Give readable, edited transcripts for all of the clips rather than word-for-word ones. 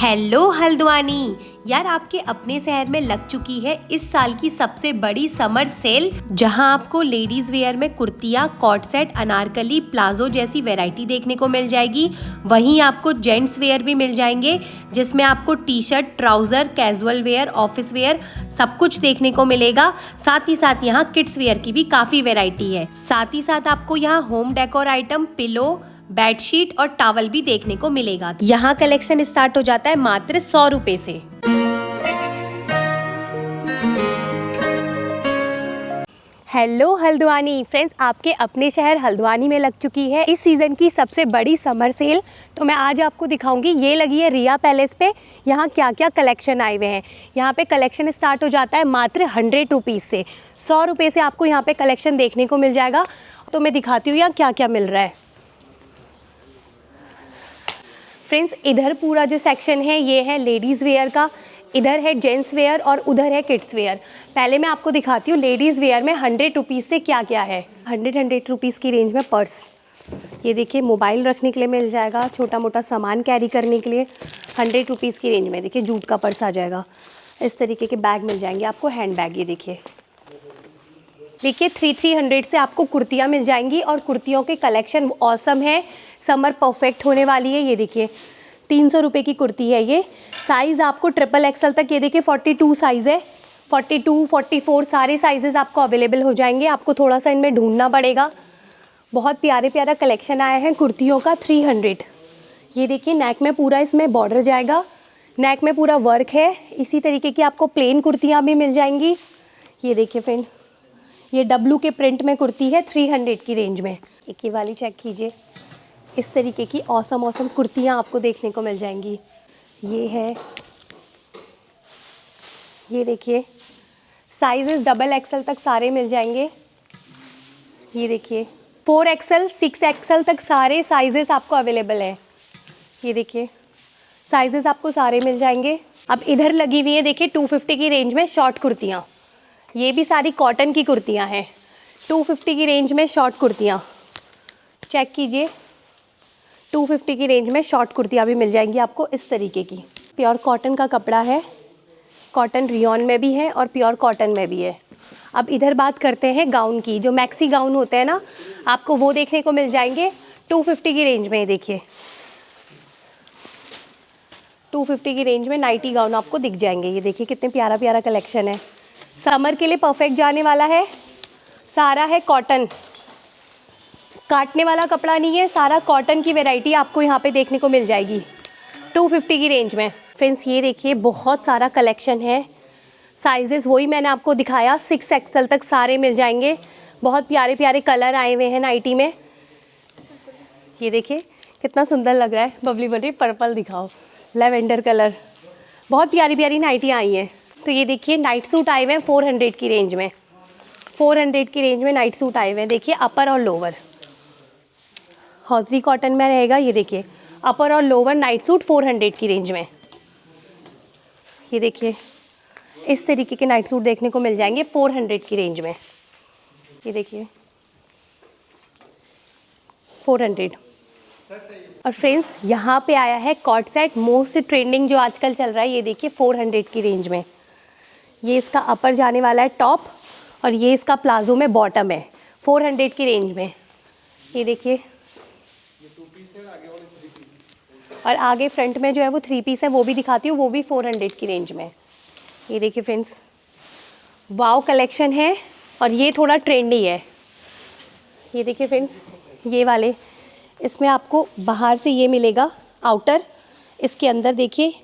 Hello Haldwani यार, आपके अपने शहर में लग चुकी है इस साल की सबसे बड़ी समर सेल, जहां आपको लेडीज वेयर में कुर्तियां, कॉट सेट, अनारकली, प्लाजो जैसी वैरायटी देखने को मिल जाएगी। वहीं आपको जेंट्स वेयर भी मिल जाएंगे, जिसमें आपको T shirt, trouser, casual wear, office where सब कुछ देखने को मिलेगा। साथ ही साथ यहाँ किड्स वेयर की भी काफी वैरायटी है। साथ ही साथ आपको यहाँ home decor item, pillow, bedsheet और टॉवल भी देखने को मिलेगा। यहाँ कलेक्शन स्टार्ट हो जाता है मात्र 100 रुपए से। हेलो हल्द्वानी फ्रेंड्स, आपके अपने शहर हल्द्वानी में लग चुकी है इस सीज़न की सबसे बड़ी समर सेल। तो मैं आज आपको दिखाऊंगी, ये लगी है रिया पैलेस पे। यहाँ क्या क्या कलेक्शन आए हुए हैं। यहाँ पे कलेक्शन स्टार्ट हो जाता है मात्र 100 रुपीज़ से। 100 रुपये से आपको यहाँ पे कलेक्शन देखने को मिल जाएगा। तो मैं दिखाती हूँ यहाँ क्या क्या मिल रहा है। फ्रेंड्स, इधर पूरा जो सेक्शन है ये है लेडीज़ वेयर का, इधर है जेंट्स वेयर और उधर है किड्स वेयर। पहले मैं आपको दिखाती हूँ लेडीज़ वेयर में 100 रुपीज़ से क्या क्या है। 100 रुपीज़ की रेंज में पर्स, ये देखिए मोबाइल रखने के लिए मिल जाएगा, छोटा मोटा सामान कैरी करने के लिए 100 रुपीज़ की रेंज में। देखिए जूट का पर्स आ जाएगा, इस तरीके के बैग मिल जाएंगे आपको, हैंड बैग। ये देखिए 300 से आपको कुर्तियाँ मिल जाएंगी और कुर्तियों के कलेक्शन ऑसम है, समर परफेक्ट होने वाली है। ये देखिए 300 रुपये की कुर्ती है ये। साइज़ आपको XXL तक, ये देखिए 42 साइज़ है, 42, 44 सारे साइजेस आपको अवेलेबल हो जाएंगे। आपको थोड़ा सा इनमें ढूंढना पड़ेगा। बहुत प्यारे प्यारा कलेक्शन आया है कुर्तियों का। 300। ये देखिए नेक में पूरा इसमें बॉर्डर जाएगा, नेक में पूरा वर्क है। इसी तरीके की आपको प्लेन कुर्तियाँ भी मिल जाएंगी। ये देखिए फ्रेंड, ये डब्लू के प्रिंट में कुर्ती है 300 की रेंज में। एक ये वाली चेक कीजिए, इस तरीके की औसम कुर्तियाँ आपको देखने को मिल जाएंगी। ये है, ये देखिए साइजेस XXL तक सारे मिल जाएंगे। ये देखिए 4XL, 6XL तक सारे साइजेस आपको अवेलेबल है। ये देखिए साइजेस आपको सारे मिल जाएंगे। अब इधर लगी हुई है देखिए 250 की रेंज में शॉर्ट कुर्तियाँ। ये भी सारी कॉटन की कुर्तियाँ हैं। 250 की रेंज में शॉर्ट कुर्तियाँ चेक कीजिए। 250 की रेंज में शॉर्ट कुर्तियाँ भी मिल जाएंगी आपको इस तरीके की। प्योर कॉटन का कपड़ा है, कॉटन रियॉन में भी है और प्योर कॉटन में भी है। अब इधर बात करते हैं गाउन की। जो मैक्सी गाउन होते हैं ना, आपको वो देखने को मिल जाएंगे 250 की रेंज में। देखिए 250 की रेंज में नाइटी गाउन आपको दिख जाएंगे। ये देखिए कितने प्यारा प्यारा कलेक्शन है, समर के लिए परफेक्ट जाने वाला है। सारा है कॉटन, काटने वाला कपड़ा नहीं है, सारा कॉटन की वैरायटी आपको यहाँ पे देखने को मिल जाएगी 250 की रेंज में। फ्रेंड्स ये देखिए बहुत सारा कलेक्शन है। साइजेस वही मैंने आपको दिखाया, 6XL तक सारे मिल जाएंगे। बहुत प्यारे प्यारे कलर आए हुए हैं नाइटी में। ये देखिए कितना सुंदर लग रहा है। बबली बोल रही पर्पल दिखाओ, लेवेंडर कलर। बहुत प्यारी प्यारी नाइटियाँ आई हैं। तो ये देखिए नाइट सूट आए हुए हैं 400 की रेंज में। 400 की रेंज में नाइट सूट आए हुए हैं। देखिए अपर और लोवर हॉजरी कॉटन में रहेगा। ये देखिए अपर और लोवर नाइट सूट 400 की रेंज में। ये देखिए इस तरीके के नाइट सूट देखने को मिल जाएंगे 400 की रेंज में। ये देखिए 400। और फ्रेंड्स यहाँ पे आया है कॉट सेट, मोस्ट ट्रेंडिंग जो आजकल चल रहा है। ये देखिए 400 की रेंज में। ये इसका अपर जाने वाला है टॉप और ये इसका प्लाजो में बॉटम है 400 की रेंज में। ये देखिए, और आगे फ्रंट में जो है वो 3 पीस है, वो भी दिखाती हूँ, वो भी 400 की रेंज में। ये देखिए फ्रेंड्स, वाव कलेक्शन है और ये थोड़ा ट्रेंडी है। ये देखिए फ्रेंड्स, ये वाले, इसमें आपको बाहर से ये मिलेगा आउटर, इसके अंदर देखिए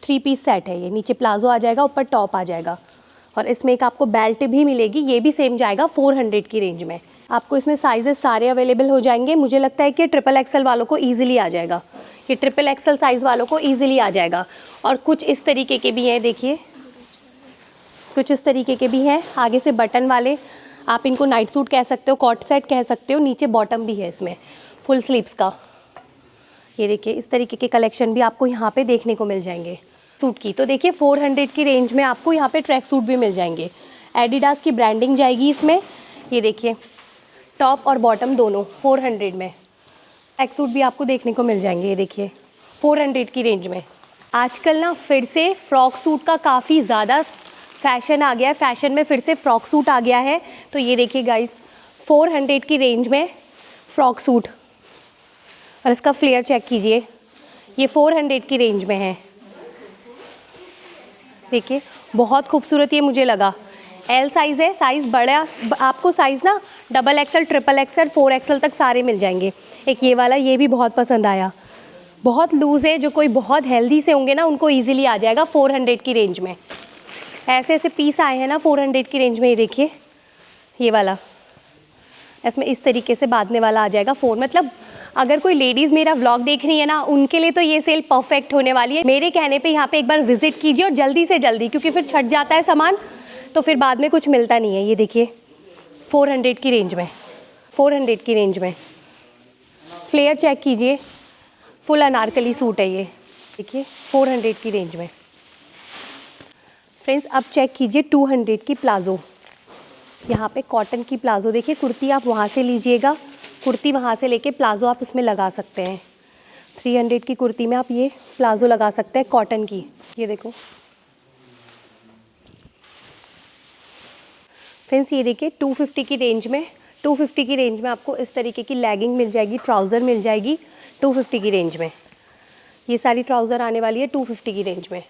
3 पीस सेट है। ये नीचे प्लाजो आ जाएगा, ऊपर टॉप आ जाएगा और इसमें एक आपको बेल्ट भी मिलेगी। ये भी सेम जाएगा 400 की रेंज में। आपको इसमें साइजेस सारे अवेलेबल हो जाएंगे। मुझे लगता है कि XXL वालों को ईजिली आ जाएगा, ये XXL साइज़ वालों को ईजिली आ जाएगा। और कुछ इस तरीके के भी हैं, देखिए कुछ इस तरीके के भी हैं, आगे से बटन वाले। आप इनको नाइट सूट कह सकते हो, कॉट सेट कह सकते हो। नीचे बॉटम भी है इसमें फुल स्लीव्स का। ये देखिए इस तरीके के कलेक्शन भी आपको यहाँ पे देखने को मिल जाएंगे सूट की। तो देखिए 400 की रेंज में आपको यहाँ पे ट्रैक सूट भी मिल जाएंगे। एडिडास की ब्रांडिंग जाएगी इसमें। ये देखिए टॉप और बॉटम दोनों 400 में। ट्रैक सूट भी आपको देखने को मिल जाएंगे। ये देखिए 400 की रेंज में। आजकल ना फिर से फ्रॉक सूट का काफ़ी ज़्यादा फैशन आ गया है, फैशन में फिर से फ्रॉक सूट आ गया है। तो ये देखिए गाइस, 400 की रेंज में फ्रॉक सूट, और इसका फ्लेयर चेक कीजिए, ये 400 की रेंज में है। देखिए बहुत खूबसूरत ये मुझे लगा। एल साइज़ है, साइज़ बड़ा, आपको साइज़ ना double axle, triple axle, 4 axle तक सारे मिल जाएंगे। एक ये वाला, ये भी बहुत पसंद आया, बहुत लूज़ है, जो कोई बहुत हेल्दी से होंगे ना उनको इजीली आ जाएगा 400 की रेंज में। ऐसे ऐसे पीस आए हैं ना 400 की रेंज में। ये देखिए ये वाला, इसमें इस तरीके से बांधने वाला आ जाएगा फोन। मतलब अगर कोई लेडीज़ मेरा व्लॉग देख रही है ना, उनके लिए तो ये सेल परफेक्ट होने वाली है। मेरे कहने पे यहाँ पे एक बार विजिट कीजिए, और जल्दी से जल्दी, क्योंकि फिर छट जाता है सामान तो फिर बाद में कुछ मिलता नहीं है। ये देखिए 400 की रेंज में, 400 की रेंज में। फ्लेयर चेक कीजिए, फुल अनारकली सूट है ये, देखिए 400 की रेंज में। फ्रेंड्स अब चेक कीजिए 200 की प्लाज़ो। यहाँ पे कॉटन की प्लाज़ो, देखिए कुर्ती आप वहाँ से लीजिएगा, कुर्ती वहाँ से लेके प्लाज़ो आप इसमें लगा सकते हैं। 300 की कुर्ती में आप ये प्लाज़ो लगा सकते हैं कॉटन की। ये देखो फ्रेंड्स, ये देखिए 250 की रेंज में, 250 की रेंज में आपको इस तरीके की लेगिंग मिल जाएगी, ट्राउज़र मिल जाएगी 250 की रेंज में। ये सारी ट्राउज़र आने वाली है 250 की रेंज में।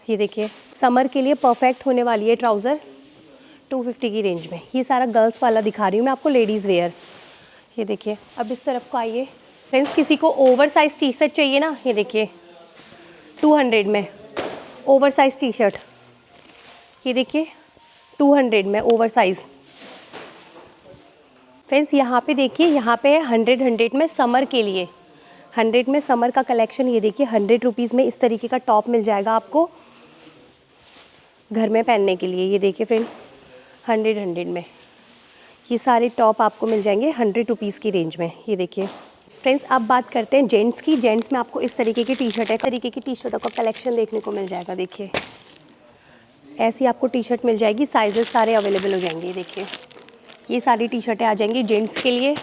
ये देखिए समर के लिए परफेक्ट होने वाली है ट्राउज़र 250 की रेंज में। ये सारा गर्ल्स वाला दिखा रही हूँ मैं आपको, लेडीज़ वेयर। ये देखिए अब इस तरफ को आइए फ्रेंड्स, किसी को ओवर साइज़ टी शर्ट चाहिए ना, ये देखिए 200 में ओवर साइज़ टी शर्ट, ये देखिए 200 में ओवर साइज़। फ्रेंड्स यहाँ पे देखिए, यहाँ पे है 100 में समर के लिए, 100 में समर का कलेक्शन। ये देखिए 100 रुपीज़ में इस तरीके का टॉप मिल जाएगा आपको घर में पहनने के लिए। ये देखिए फ्रेंड 100 में ये सारे टॉप आपको मिल जाएंगे 100 रुपीज़ की रेंज में। ये देखिए फ्रेंड्स अब बात करते हैं जेंट्स की। जेंट्स में आपको इस तरीके की टी शर्ट है, तरीके की टी शर्टों का कलेक्शन देखने को मिल जाएगा। देखिए ऐसी आपको टी शर्ट मिल जाएगी, साइजेस सारे अवेलेबल हो जाएंगे। ये देखिए ये सारी टी शर्टें आ जाएंगी जेंट्स के लिए।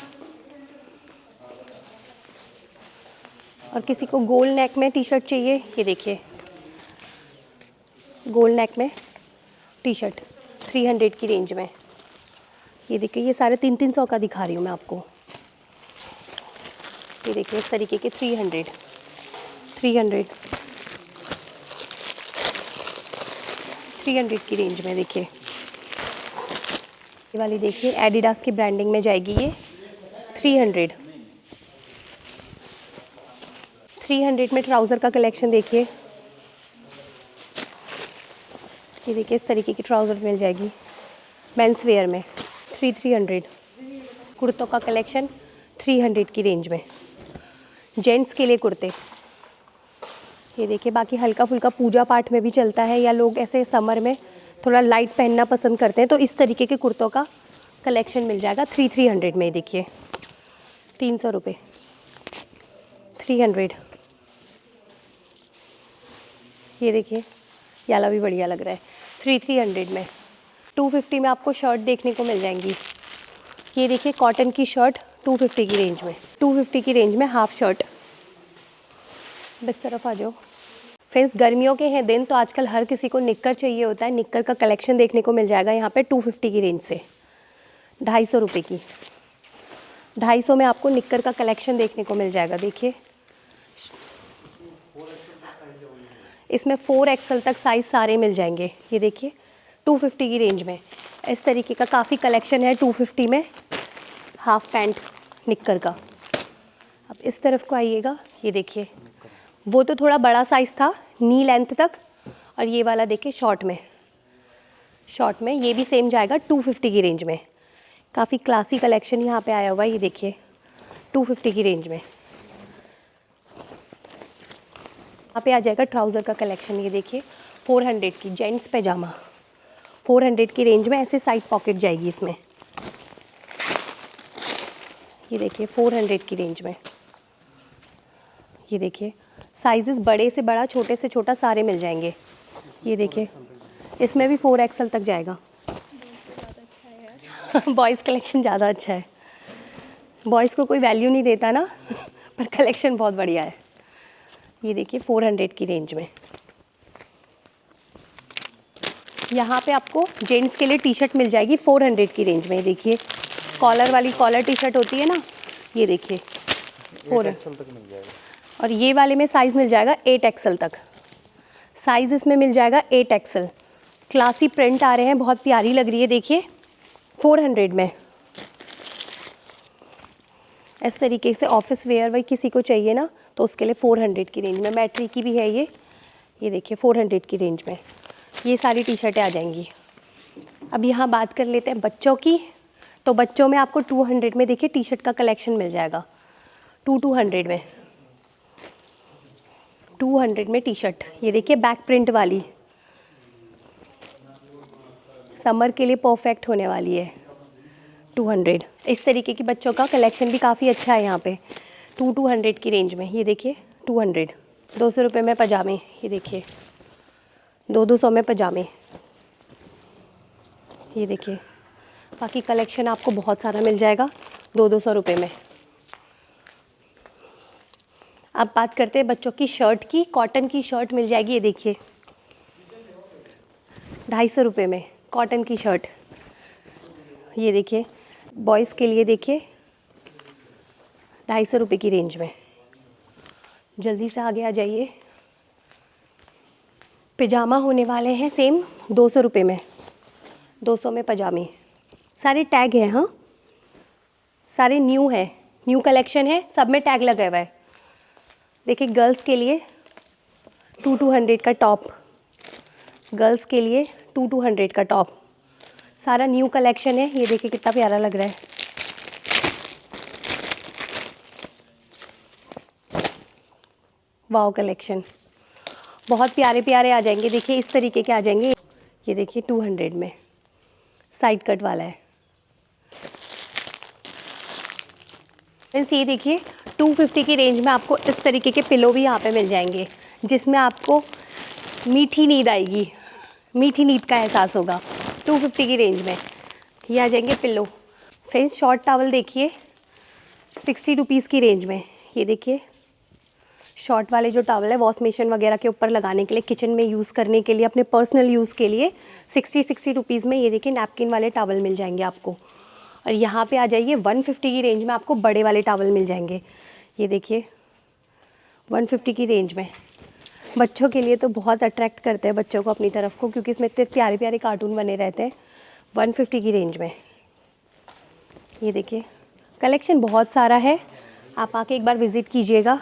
और किसी को गोल नेक में टी शर्ट चाहिए, ये देखिए गोल नेक में टी शर्ट 300 की रेंज में। ये देखिए ये सारे 300 का दिखा रही हूँ मैं आपको। ये देखिए इस तरीके के 300 की रेंज में। देखिए ये वाली देखिए एडिडास की ब्रांडिंग में जाएगी ये 300 में। ट्राउज़र का कलेक्शन देखिए, ये देखिए इस तरीके की ट्राउज़र मिल जाएगी मेंस वेयर में 300। कुर्तों का कलेक्शन 300 की रेंज में, जेंट्स के लिए कुर्ते। ये देखिए बाकी हल्का फुल्का पूजा पाठ में भी चलता है, या लोग ऐसे समर में थोड़ा लाइट पहनना पसंद करते हैं, तो इस तरीके के कुर्तों का कलेक्शन मिल जाएगा 300 में। देखिए 300 रुपये 300। ये देखिए ये वाला भी बढ़िया लग रहा है 300 में। 250 में आपको शर्ट देखने को मिल जाएंगी। ये देखिए कॉटन की शर्ट 250 की रेंज में, 250 की रेंज में हाफ शर्ट। बस तरफ आ जाओ फ्रेंड्स, गर्मियों के हैं दिन तो आजकल हर किसी को निक्कर चाहिए होता है। निक्कर का कलेक्शन देखने को मिल जाएगा यहाँ पे 250 की रेंज से 250 रुपये की। 250 में आपको निक्कर का कलेक्शन देखने को मिल जाएगा। देखिए इसमें 4 एक्सल तक साइज़ सारे मिल जाएंगे। ये देखिए 250 की रेंज में इस तरीके का काफ़ी कलेक्शन है 250 में हाफ पैंट निक्कर का। अब इस तरफ को आइएगा, ये देखिए वो तो थोड़ा बड़ा साइज़ था नी लेंथ तक, और ये वाला देखिए शॉर्ट में ये भी सेम जाएगा 250 की रेंज में। काफ़ी क्लासी कलेक्शन यहाँ पे आया हुआ है। ये देखिए 250 की रेंज में। यहाँ पे आ जाएगा ट्राउज़र का कलेक्शन। ये देखिए 400 की जेंट्स पैजामा 400 की रेंज में, ऐसे साइड पॉकेट जाएगी इसमें। ये देखिए 400 की रेंज में। ये देखिए साइजेस बड़े से बड़ा, छोटे से छोटा सारे मिल जाएंगे। ये देखिए इसमें भी 4 एक्सल तक जाएगा। बॉयज़ कलेक्शन ज़्यादा अच्छा है, बॉयज़ को कोई वैल्यू नहीं देता ना, पर कलेक्शन बहुत बढ़िया है। ये देखिए 400 की रेंज में। यहाँ पे आपको जेंट्स के लिए टी शर्ट मिल जाएगी 400 की रेंज में। ये देखिए कॉलर वाली कॉलर टी शर्ट होती है ना, ये देखिए 8XL तक मिल जाएगा। और ये वाले में साइज़ मिल जाएगा 8XL तक। साइज़ इसमें मिल जाएगा 8XL। क्लासी प्रिंट आ रहे हैं, बहुत प्यारी लग रही है। देखिए 400 में। इस तरीके से ऑफिस वेयर वही किसी को चाहिए ना, तो उसके लिए 400 की रेंज में। मैट्री की भी है ये देखिए 400 की रेंज में ये सारी टी शर्टें आ जाएंगी। अब यहाँ बात कर लेते हैं बच्चों की। तो बच्चों में आपको 200 में देखिए टी शर्ट का कलेक्शन मिल जाएगा। 200 में 200 में टी शर्ट। ये देखिए बैक प्रिंट वाली, समर के लिए परफेक्ट होने वाली है। 200। इस तरीके की बच्चों का कलेक्शन भी काफ़ी अच्छा है यहाँ पे 200 की रेंज में। ये देखिए 200। 200 रुपये में पजामे, ये देखिए 200 में पजामे। ये देखिए बाकी कलेक्शन आपको बहुत सारा मिल जाएगा 200 रुपये में। अब बात करते हैं बच्चों की शर्ट की। कॉटन की शर्ट मिल जाएगी, ये देखिए 250 रुपये में कॉटन की शर्ट। ये देखिए बॉयज़ के लिए देखिए 250 रुपये की रेंज में। जल्दी से आगे आ जाइए। पिजामा होने वाले हैं सेम 200 रुपये में। 200 में पजामे। सारे टैग हैं, हाँ सारे न्यू है, न्यू कलेक्शन है, सब में टैग लगा हुआ है। देखिए गर्ल्स के लिए 200 का टॉप, गर्ल्स के लिए 200 का टॉप। सारा न्यू कलेक्शन है। ये देखिए कितना प्यारा लग रहा है। वाओ कलेक्शन बहुत प्यारे प्यारे आ जाएंगे। देखिए इस तरीके के आ जाएंगे। ये देखिए 200 में साइड कट वाला है। फ्रेंड्स ये देखिए 250 की रेंज में आपको इस तरीके के पिलो भी यहाँ पे मिल जाएंगे, जिसमें आपको मीठी नींद आएगी, मीठी नींद का एहसास होगा। 250 की रेंज में ये आ जाएंगे पिलो। फ्रेंड्स शॉर्ट टॉवल देखिए 60 रुपीज़ की रेंज में। ये देखिए शॉर्ट वाले जो टॉवल है वॉश बेसिन वगैरह के ऊपर लगाने के लिए, किचन में यूज़ करने के लिए, अपने पर्सनल यूज़ के लिए 60 रुपीज़ में ये देखिए नैपकिन वाले टॉवल मिल जाएंगे आपको। और यहाँ पे आ जाइए 150 की रेंज में आपको बड़े वाले टॉवल मिल जाएंगे। ये देखिए 150 की रेंज में। बच्चों के लिए तो बहुत अट्रैक्ट करते हैं बच्चों को अपनी तरफ को, क्योंकि इसमें इतने प्यारे प्यारे कार्टून बने रहते हैं। 150 की रेंज में ये देखिए कलेक्शन बहुत सारा है, आप आके एक बार विज़िट कीजिएगा।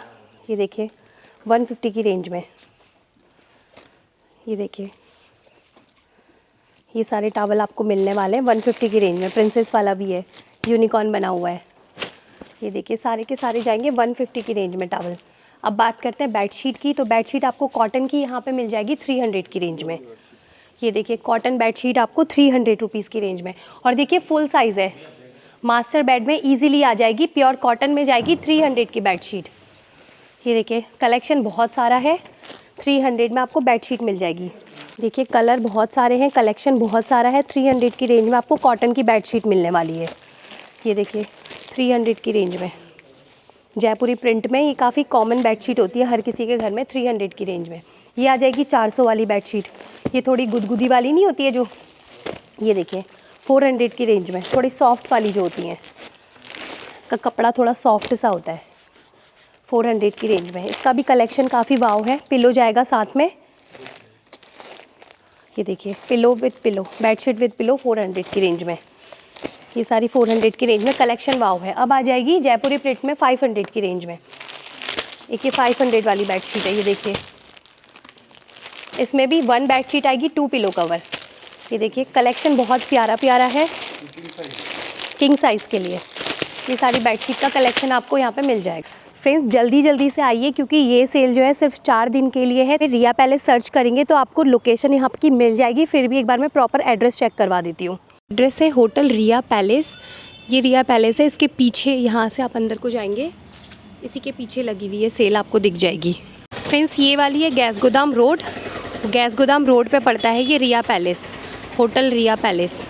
ये देखिए 150 की रेंज में। ये देखिए ये सारे टॉवल आपको मिलने वाले हैं 150 की रेंज में। प्रिंसेस वाला भी है, यूनिकॉर्न बना हुआ है। ये देखिए सारे के सारे जाएंगे 150 की रेंज में टॉवल। अब बात करते हैं बेडशीट की। तो बेडशीट आपको कॉटन की यहाँ पे मिल जाएगी 300 की रेंज में। ये देखिए कॉटन बेडशीट आपको 300 रुपीज़ की रेंज में। और देखिए फुल साइज़ है, मास्टर बेड में ईजिली आ जाएगी। प्योर कॉटन में जाएगी 300 की बेडशीट। ये देखिए कलेक्शन बहुत सारा है। 300 में आपको बेडशीट मिल जाएगी। देखिए कलर बहुत सारे हैं, कलेक्शन बहुत सारा है। 300 की रेंज में आपको कॉटन की बेडशीट मिलने वाली है। ये देखिए 300 की रेंज में जयपुरी प्रिंट में। ये काफ़ी कॉमन बेडशीट होती है हर किसी के घर में। 300 की रेंज में ये आ जाएगी 400 वाली बेडशीट। ये थोड़ी गुदगुदी वाली नहीं होती है जो, ये देखिए 400 की रेंज में। थोड़ी सॉफ्ट वाली जो होती हैं, इसका कपड़ा थोड़ा सॉफ्ट सा होता है। 400 की रेंज में इसका भी कलेक्शन काफ़ी वाव है। पिलो जाएगा साथ में। ये देखिए pillow with pillow, bedsheet with pillow 400 की रेंज में। ये सारी 400 की रेंज में कलेक्शन वाव है। अब आ जाएगी जयपुरी प्रिंट में 500 की रेंज में। एक ये 500 वाली बेडशीट है। ये देखिए इसमें भी 1 बेडशीट आएगी, 2 पिलो कवर। ये देखिए कलेक्शन बहुत प्यारा प्यारा है किंग साइज़ के लिए। ये सारी बेडशीट का कलेक्शन आपको यहाँ पे मिल जाएगा। फ्रेंड्स जल्दी जल्दी से आइए, क्योंकि ये सेल जो है सिर्फ 4 दिन के लिए है। रिया पैलेस सर्च करेंगे तो आपको लोकेशन यहाँ की मिल जाएगी। फिर भी एक बार मैं प्रॉपर एड्रेस चेक करवा देती हूँ। एड्रेस है होटल रिया पैलेस। ये रिया पैलेस है, इसके पीछे यहाँ से आप अंदर को जाएंगे, इसी के पीछे लगी हुई है सेल, आपको दिख जाएगी। फ्रेंड्स ये वाली है गैस गोदाम रोड। गैस गोदाम रोड पे पड़ता है ये रिया पैलेस, होटल रिया पैलेस।